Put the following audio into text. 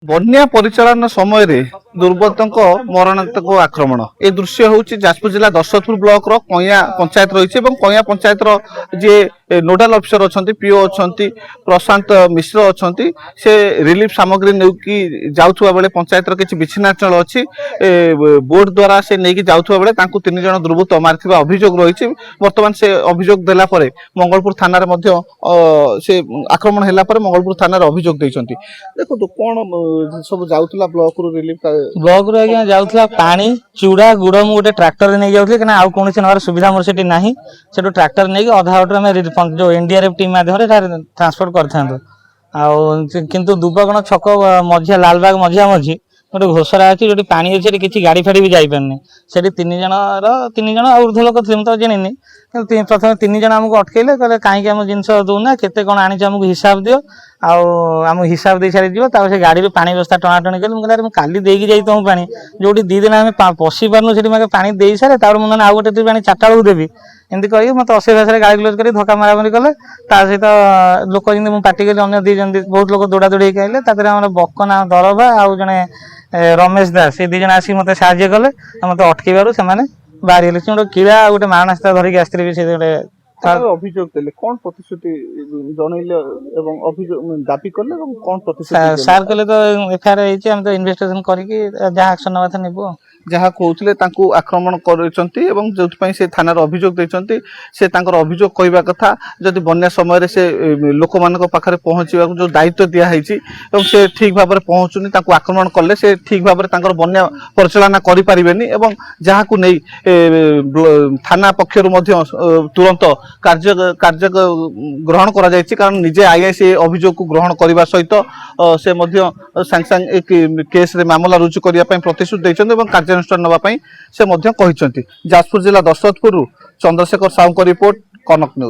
बन्या परिचालन समय दुर्बृत्तों मरणात्मक आक्रमण ए दृश्य हूँ जाजपुर जिला दशरथपुर ब्लॉक रो कइया पंचायत रही कइया पंचायत जे नोडाल अफिसर अच्छा पीओ अच्छा प्रशांत मिश्र अच्छा से रिलीफ सामग्री नहीं जाऊा बेले पंचायत किसी विच्छिन्नांचल अच्छी बोर्ड द्वारा से नहीं जाऊा बेले तीन जन दुर्बृत्त मारी अभियोग रही बर्तमान से अभियोग देला परे मंगलपुर थाना से आक्रमण है मंगलपुर थाना अभियोग देते देखो तो कौन सब जाऊला ब्लॉक रू रिलीफ ब्लॉक रू आज्ञा जाऊला पानी चूड़ा गुड़ मु गोटे ट्रैक्टर नहीं जाऊँ कि आउ कौन नवार सुविधा मोर से नहीं से ट्रैक्टर नहीं अधा बाटे जो एनडीआरएफ टीम माध्यम ट्रांसपोर्ट कर किंतु दुबगण छक मझिया लालबाग मझिया मझी गोटे घोषरा अच्छी जो पानी अच्छे किसी गाड़ी फाड़ी भी जापारे से तीन जन ऊर्ध लोक थे तो जानी प्रथम तीन जन आमको अटकैले कहले कहीं आम जिनस दौना केते कौन आनी आमको हिसाब दियो आम हिसाब दे सारी से गाड़ी पानी व्यवस्था टणाटणी कल मुझे काली देकी जाई तुम पानी जो दी दिन आम पशि पार्नु से पानी दे सारे मुझे आउ गोटे पानी 4टा बेलू देवी एमती कही मत अशे भाषा गाड़ी क्लोज कर धक्का मारामारी कले सहित लोक जमी पार्टी कली अगर दी जन बहुत लोग दौड़ा दौड़ी आइले आम बकना दरभा आउ जड़े रमेश दास से दी जन आसिक मत साहय कले मत अटकबार से बाहरी गोटे किड़ा गोटे मारणास्ता धरिक आसते से गोटे अभियोग देले कौन प्रतिश्रुति जनइले एवं अभियोग दाबी करले एवं कौन प्रतिश्रुति सार कहले तो एफआईआर होईचे हम तो इन्वेस्टिगेशन करके जहाँ एक्शन नवा था नेबो जहाँ कहते आक्रमण कर से थाना अभियोग देते से अभियोग कहवा कथा जदि बन्या समय से लोक मान पाखे पहुँचा जो दायित्व दिखाई से ठीक भाव में पहुँचुनी आक्रमण कले से ठीक भाव में बन्या परिचालना करें जहाँ को नहीं थाना पक्षर तुरंत कार्य ग्रहण कर कारण निजे आईआईसी अभियोग को ग्रहण करने सहित से सांगे सांगे केस मामला रुजु करने प्रतिश्रुति देते कार्यानुष्ठान नापी से जाजपुर जिला दशरथपुर चंद्रशेखर साहू रिपोर्ट कनक न्यूज।